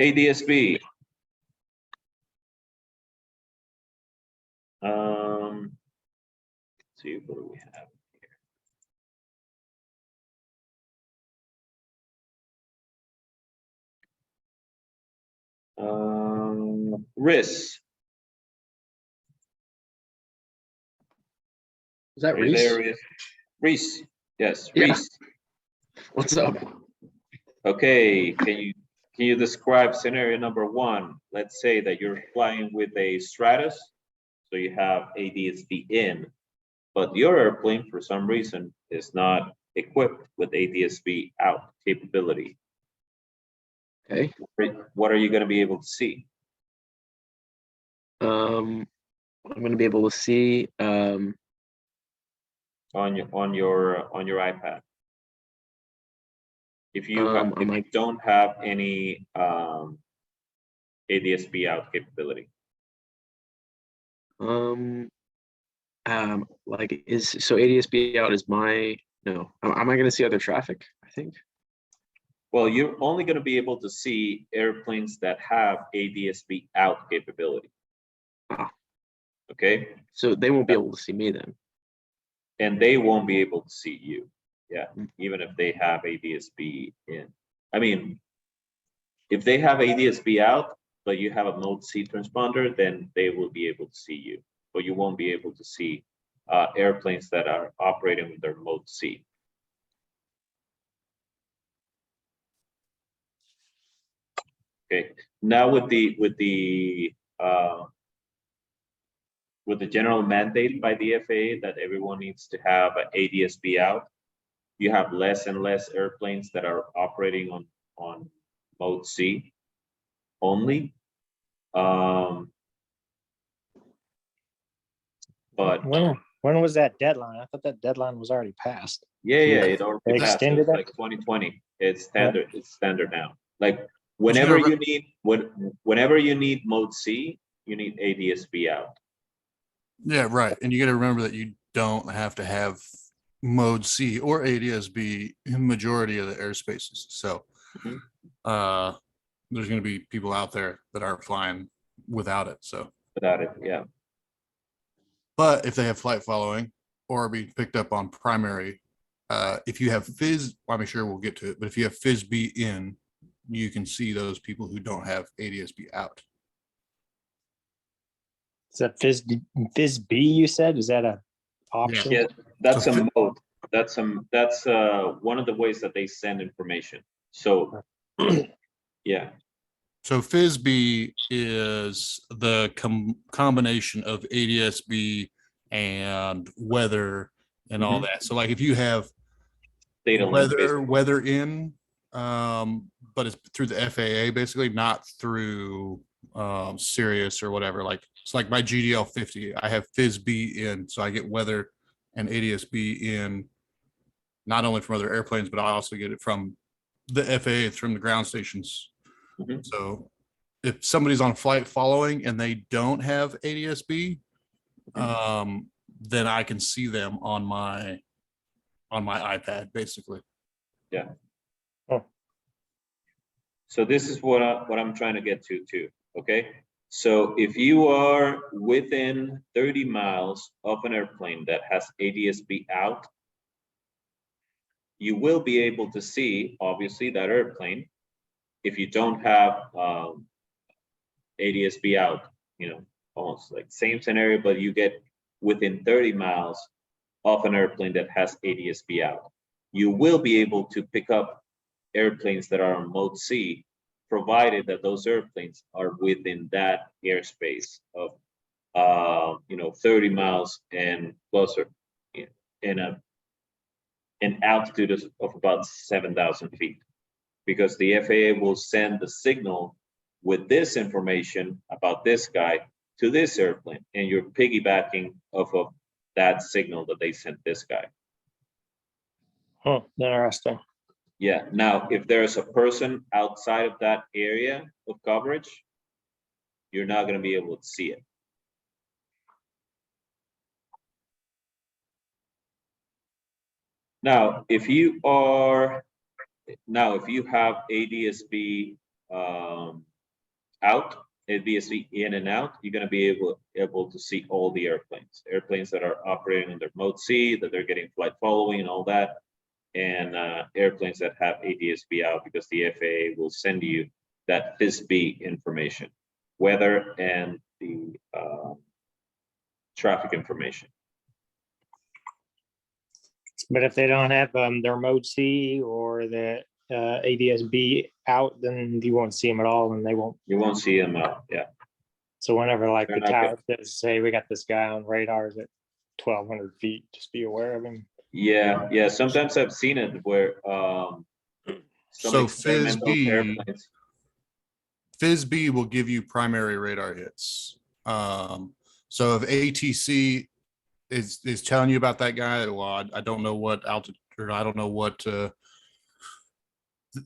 ADSB. Let's see, what do we have here? RIS. Is that Are you there, Reese? Reese? Yes, Yeah. Reese. What's up? Okay, can you describe scenario number 1? Let's say that you're flying with a Stratus, so you have ADSB in, but your airplane for some reason is not equipped with ADSB out capability. Okay. What are you going to be able to see? I'm going to be able to see On your iPad. If you don't have any ADSB out capability. like so ADSB out is no. Am I going to see other traffic? I think. Well, you're only going to be able to see airplanes that have ADSB out capability. Ah. Okay. So they won't be able to see me then. And they won't be able to see you. Yeah, even if they have ADSB in. I mean, if they have ADSB out, but you have a mode C transponder, then they will be able to see you, but you won't be able to see airplanes that are operating with their mode C. Okay, now with the general mandate by the FAA that everyone needs to have an ADSB out, you have less and less airplanes that are operating on mode C only. But when was that deadline? I thought that deadline was already passed. yeah, it already They passed. extended It's it? like 2020. It's standard. Yeah. It's standard now. Like whenever you need mode C, you need ADSB out. Yeah, right. And you got to remember that you don't have to have mode C or ADSB in majority of the airspaces. So there's going to be people out there that are flying without it. So Without it, yeah. but if they have flight following or being picked up on primary, if you have FIS, I'm sure we'll get to it, but if you have FISB in, you can see those people who don't have ADSB out. Is that FISB you said? Is that a option? Yeah, that's So a mode. That's one of the ways that they send information. So yeah. So FISB is the combination of ADSB and weather and all that. So like if you have Data link, basically. weather in, but it's through the FAA basically, not through Sirius or whatever. Like it's like my GDL 50, I have FISB in, so I get weather and ADSB in, not only from other airplanes, but I also get it from the FAA, it's from the ground stations. So if somebody's on flight following and they don't have ADSB, then I can see them on my iPad, basically. Yeah. Oh. So this is what I'm trying to get to too. Okay. So if you are within 30 miles of an airplane that has ADSB out, you will be able to see, obviously, that airplane. If you don't have ADSB out, almost like same scenario, but you get within 30 miles of an airplane that has ADSB out, you will be able to pick up airplanes that are on mode C, provided that those airplanes are within that airspace of 30 miles and closer in an altitude of about 7,000 feet, because the FAA will send the signal with this information about this guy to this airplane, and you're piggybacking off of that signal that they sent this guy. Interesting. Yeah. Now, if there's a person outside of that area of coverage, you're not going to be able to see it. Now, if you have ADSB out, ADS-B in and out, you're going to be able to see all the airplanes that are operating under mode C, that they're getting flight following and all that, and airplanes that have ADS-B out, because the FAA will send you that FISB information, weather and the traffic information. But if they don't have their mode C or the ADS-B out, then you won't see them at all, and they won't. You won't see them out, yeah. So whenever like They're the not tower says, say we got this guy on radars at 1,200 feet, just be aware of him. Yeah. Sometimes I've seen it where some So experimental airplanes. FISB will give you primary radar hits. So if ATC is telling you about that guy, well, I don't know what altitude, or I don't know what,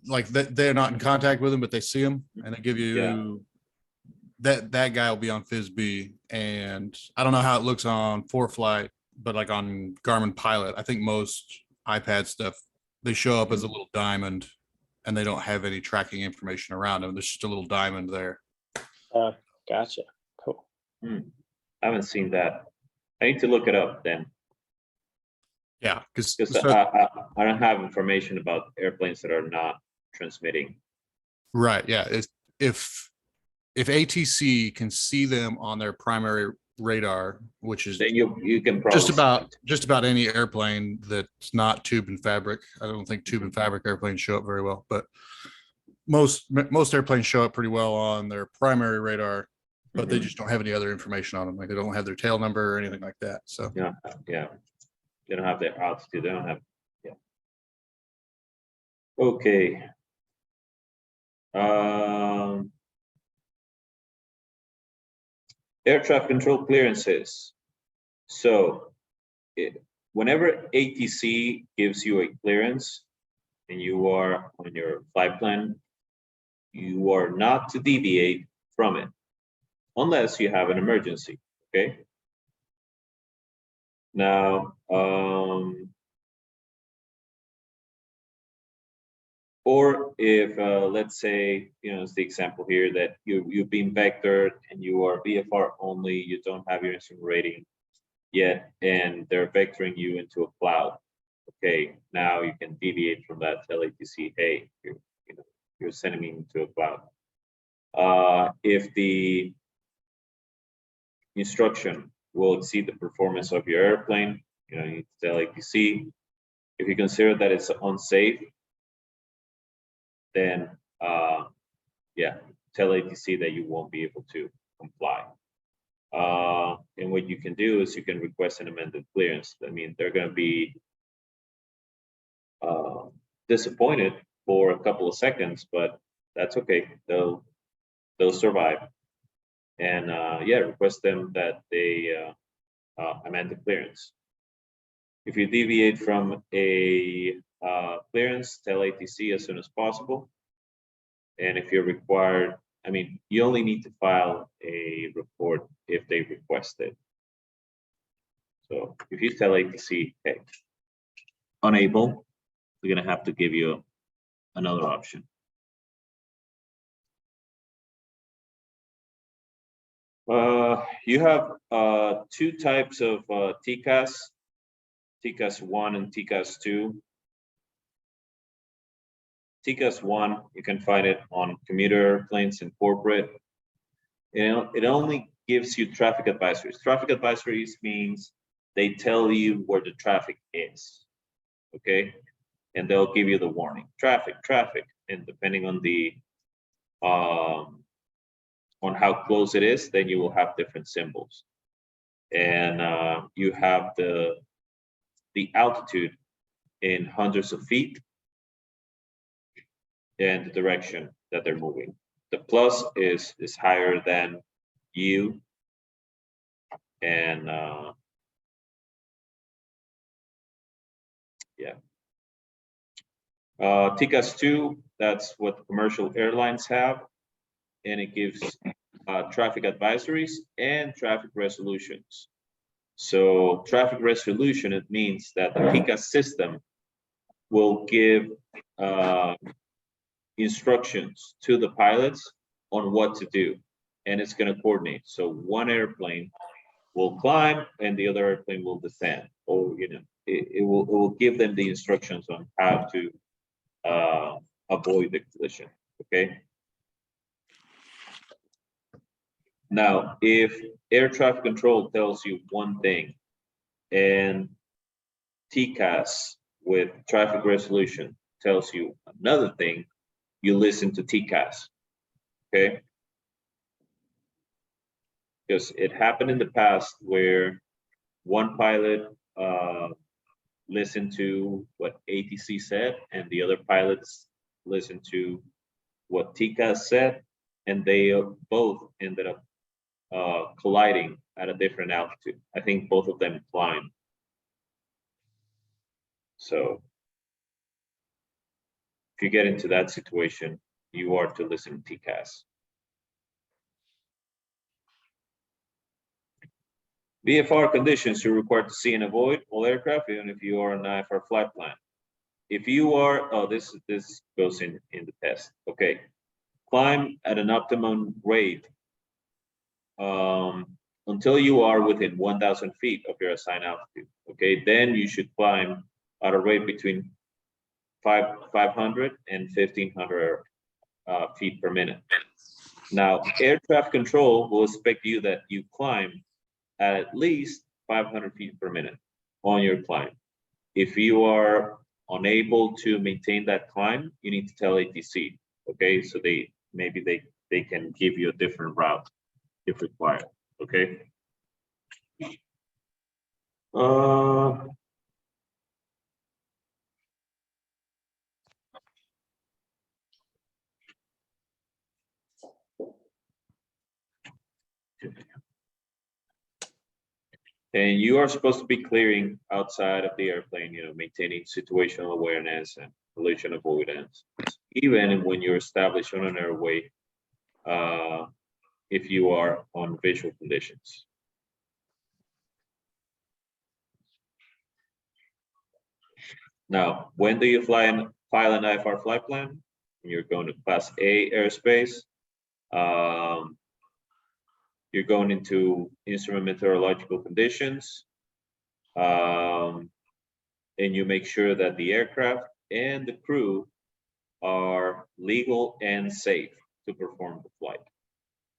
like they're not in contact with him, but they see him and they give you that guy will be on FISB. And I don't know how it looks on ForeFlight, but like on Garmin Pilot, I think most iPad stuff, they show up as a little diamond and they don't have any tracking information around them. There's just a little diamond there. Gotcha. Cool. I haven't seen that. I need to look it up then, Yeah, because because I don't have information about airplanes that are not transmitting. right, yeah. If ATC can see them on their primary radar, which is Then you can probably just about any airplane that's not tube and fabric. I don't think tube and fabric airplanes show up very well, but most airplanes show up pretty well on their primary radar, but they just don't have any other information on them. Like they don't have their tail number or anything like that. So Yeah. They don't have their altitude. They don't have. Yeah. Okay. Air traffic control clearances. So whenever ATC gives you a clearance and you are on your flight plan, you are not to deviate from it unless you have an emergency, okay? Now, or if, let's say, it's the example here that you've been vectored and you are VFR only, you don't have your instrument rating yet, and they're vectoring you into a cloud. Okay, now you can deviate from that, tell ATC, hey, you're sending me into a cloud. If the instruction will exceed the performance of your airplane, you need to tell ATC. If you consider that it's unsafe, then tell ATC that you won't be able to comply. And what you can do is you can request an amended clearance. I mean, they're going to be disappointed for a couple of seconds, but that's okay. They'll survive. And request them that they amend the clearance. If you deviate from a clearance, tell ATC as soon as possible. And if you're required, I mean, you only need to file a report if they request it. So if you tell ATC, hey, unable, we're going to have to give you another option. You have two types of TCAS, TCAS 1 and TCAS 2. TCAS 1, you can find it on commuter airplanes and corporate. It only gives you traffic advisories. Traffic advisories means they tell you where the traffic is, okay? And they'll give you the warning, traffic, and depending on the on how close it is, then you will have different symbols. And you have the altitude in hundreds of feet and the direction that they're moving. The plus is higher than U, and TCAS 2, that's what commercial airlines have, and it gives traffic advisories and traffic resolutions. So traffic resolution, it means that the TCAS system will give instructions to the pilots on what to do, and it's going to coordinate. So one airplane will climb and the other airplane will descend, or it will give them the instructions on how to avoid the collision. Okay. Now, if air traffic control tells you one thing and TCAS with traffic resolution tells you another thing, you listen to TCAS. Okay. Because it happened in the past where one pilot listened to what ATC said and the other pilots listened to what TCAS said, and they both ended up colliding at a different altitude. I think both of them climbed. So if you get into that situation, you are to listen to TCAS. VFR conditions, you're required to see and avoid all aircraft, even if you are on an IFR flight plan. If you are, this goes in the test. Okay, climb at an optimum rate until you are within 1,000 feet of your assigned altitude. Okay, then you should climb at a rate between 500 and 1,500 feet per minute. Now, air traffic control will expect you that you climb at least 500 feet per minute on your climb. If you are unable to maintain that climb, you need to tell ATC. Okay, so maybe they can give you a different route if required. Okay. And you are supposed to be clearing outside of the airplane, maintaining situational awareness and collision avoidance, even when you're established on an airway, if you are on visual conditions. Now, when do you file an IFR flight plan? You're going to Class A airspace. You're going into instrument meteorological conditions, and you make sure that the aircraft and the crew are legal and safe to perform the flight.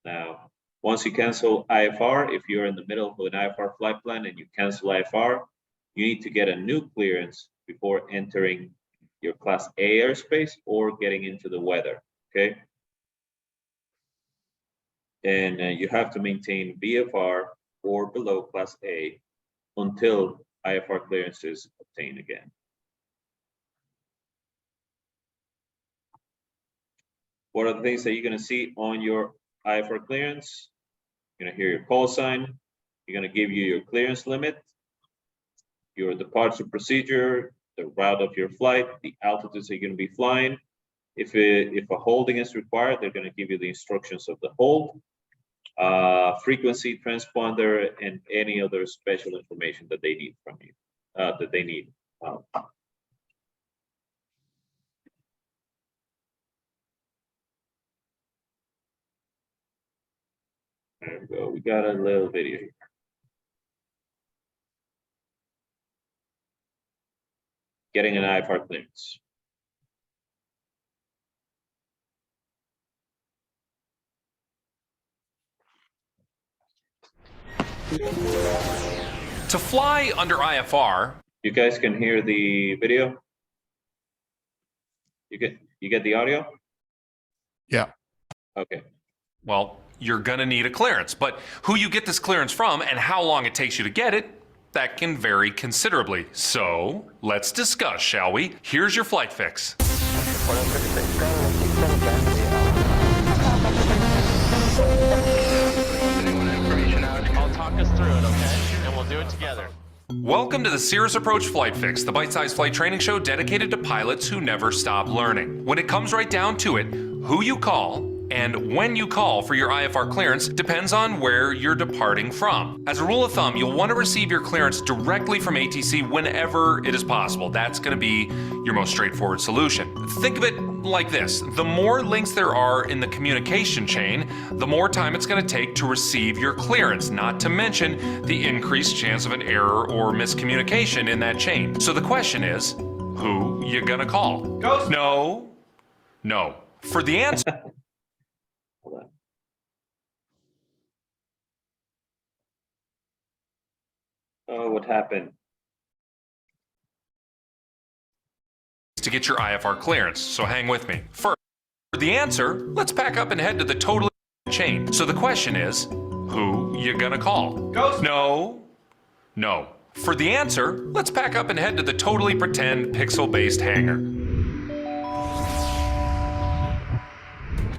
Now, once you cancel IFR, if you're in the middle of an IFR flight plan and you cancel IFR, you need to get a new clearance before entering your Class A airspace or getting into the weather, okay? And you have to maintain VFR or below Class A until IFR clearance is obtained again. What are the things that you're going to see on your IFR clearance? You're going to hear your call sign. You're going to give you your clearance limit, your departure procedure, the route of your flight, the altitudes you're going to be flying. If a holding is required, they're going to give you the instructions of the hold, frequency, transponder, and any other special information that they need from you, that they need. There we go. We got a little video here. Getting an IFR clearance. To fly under IFR, You guys can hear the video? You get the audio? Yeah. Okay. well, you're gonna need a clearance. But who you get this clearance from and how long it takes you to get it, that can vary considerably. So let's discuss, shall we? Here's your flight fix. I'll talk us through it, okay? And we'll do it together. Welcome to the Cirrus Approach Flight Fix, the bite-sized flight training show dedicated to pilots who never stop learning. When it comes right down to it, who you call and when you call for your IFR clearance depends on where you're departing from. As a rule of thumb, you'll want to receive your clearance directly from ATC whenever it is possible. That's going to be your most straightforward solution. Think of it like this. The more links there are in the communication chain, the more time it's going to take to receive your clearance, not to mention the increased chance of an error or miscommunication in that chain. So the question is, who you gonna call? Ghost. No. For the answer, Hold on. Oh, what happened? to get your IFR clearance, so hang with me. First, for the answer, let's pack up and head to the totally chain. So the question is, who you gonna call? Ghost. No. For the answer, let's pack up and head to the totally pretend pixel-based hangar.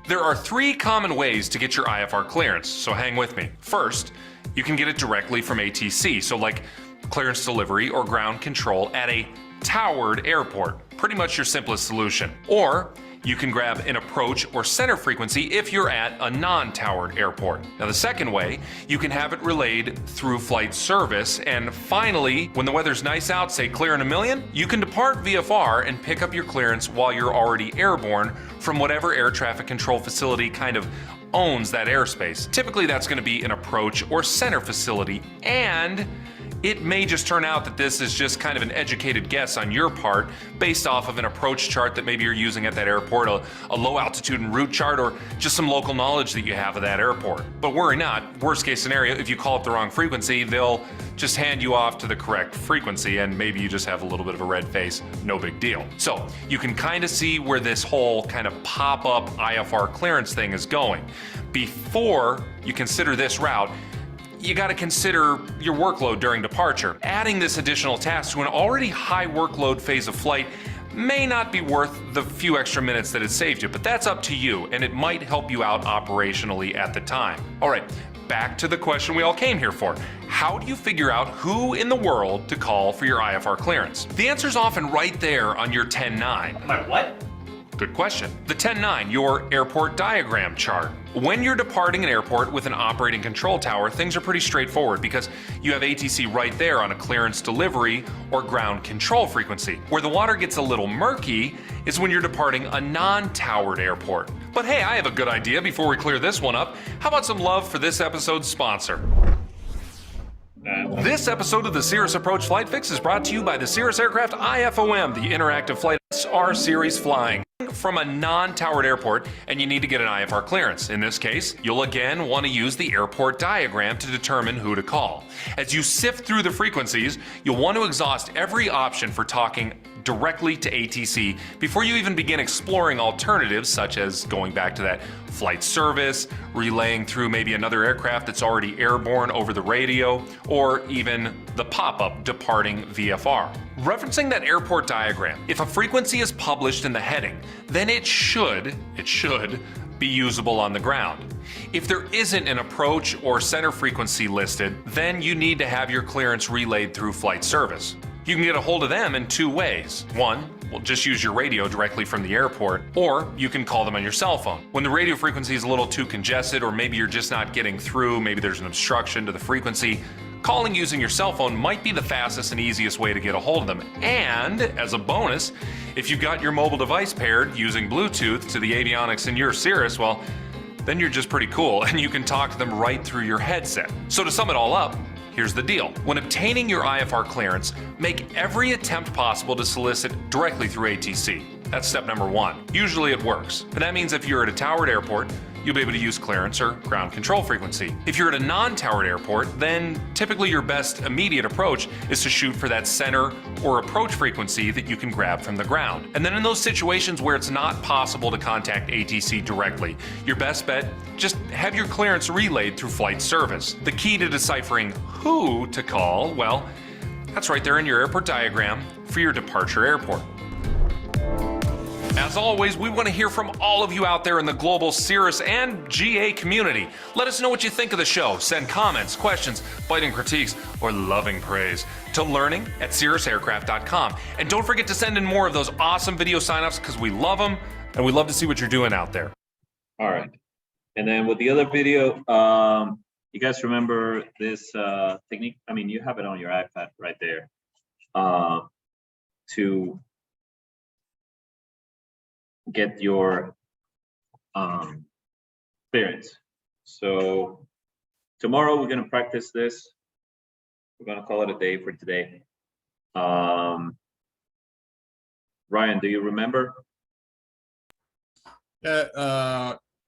There are 3 common ways to get your IFR clearance, so hang with me. First, you can get it directly from ATC, so like clearance delivery or ground control at a towered airport. Pretty much your simplest solution. Or you can grab an approach or center frequency if you're at a non-towered airport. Now the second way, you can have it relayed through flight service, and finally, when the weather's nice out, say clear in a million, you can depart VFR and pick up your clearance while you're already airborne from whatever air traffic control facility kind of owns that airspace. Typically that's going to be an approach or center facility, and it may just turn out that this is just kind of an educated guess on your part based off of an approach chart that maybe you're using at that airport, a low altitude and route chart, or just some local knowledge that you have of that airport. But worry not, worst case scenario, if you call it the wrong frequency, they'll just hand you off to the correct frequency and maybe you just have a little bit of a red face, no big deal. So you can kind of see where this whole kind of pop-up IFR clearance thing is going. Before you consider this route, you got to consider your workload during departure. Adding this additional task to an already high workload phase of flight may not be worth the few extra minutes that it saved you, but that's up to you, and it might help you out operationally at the time. All right, back to the question we all came here for. How do you figure out who in the world to call for your IFR clearance? The answer's often right there on your 10-9. My what? Good question. The 10-9, your airport diagram chart. When you're departing an airport with an operating control tower, things are pretty straightforward because you have ATC right there on a clearance delivery or ground control frequency. Where the water gets a little murky is when you're departing a non-towered airport. But hey, I have a good idea before we clear this one up. How about some love for this episode's sponsor? This episode of the Cirrus Approach Flight Fix is brought to you by the Cirrus Aircraft IFOM, the interactive flight SR series flying from a non-towered airport, and you need to get an IFR clearance. In this case, you'll again want to use the airport diagram to determine who to call. As you sift through the frequencies, you'll want to exhaust every option for talking directly to ATC before you even begin exploring alternatives such as going back to that flight service, relaying through maybe another aircraft that's already airborne over the radio, or even the pop-up departing VFR. Referencing that airport diagram, if a frequency is published in the heading, then it should be usable on the ground. If there isn't an approach or center frequency listed, then you need to have your clearance relayed through flight service. You can get a hold of them in 2 ways. One, well, just use your radio directly from the airport, or you can call them on your cell phone. When the radio frequency is a little too congested, or maybe you're just not getting through, maybe there's an obstruction to the frequency, calling using your cell phone might be the fastest and easiest way to get a hold of them. And as a bonus, if you've got your mobile device paired using Bluetooth to the avionics in your Cirrus, well, then you're just pretty cool and you can talk to them right through your headset. So to sum it all up, here's the deal. When obtaining your IFR clearance, make every attempt possible to solicit directly through ATC. That's step number 1. Usually it works. And that means if you're at a towered airport, you'll be able to use clearance or ground control frequency. If you're at a non-towered airport, then typically your best immediate approach is to shoot for that center or approach frequency that you can grab from the ground. And then in those situations where it's not possible to contact ATC directly, your best bet, just have your clearance relayed through flight service. The key to deciphering who to call, well, that's right there in your airport diagram for your departure airport. As always, we want to hear from all of you out there in the global Cirrus and GA community. Let us know what you think of the show. Send comments, questions, biting critiques, or loving praise to learning@cirrusaircraft.com. And don't forget to send in more of those awesome video signups because we love them and we love to see what you're doing out there. All right. And then with the other video, you guys remember this technique? I mean, you have it on your iPad right there. To get your clearance. So tomorrow we're going to practice this. We're going to call it a day for today. Ryan, do you remember?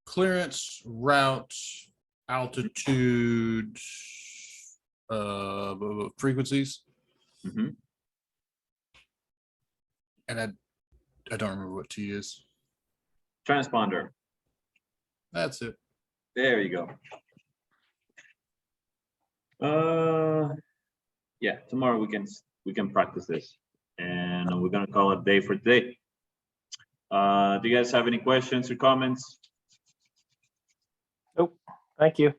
Clearance, route, altitude, frequencies. Mhm. And I don't remember what T is. Transponder. That's it. There you go. Yeah, tomorrow we can practice this, and we're gonna call it a day for today. Do you guys have any questions or comments? Nope. Thank you.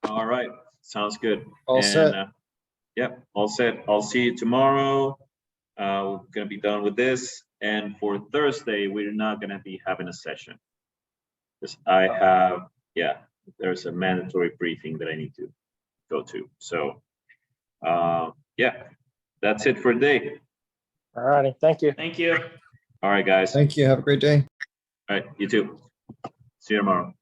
All right, sounds good. All set. Yep, all set. I'll see you tomorrow. We're gonna be done with this, and for Thursday, we're not gonna be having a session. Because I have, there's a mandatory briefing that I need to go to. So, yeah, that's it for today. All righty. Thank you. Thank you. All right, guys. Thank you. Have a great day. All right, you too. See you tomorrow.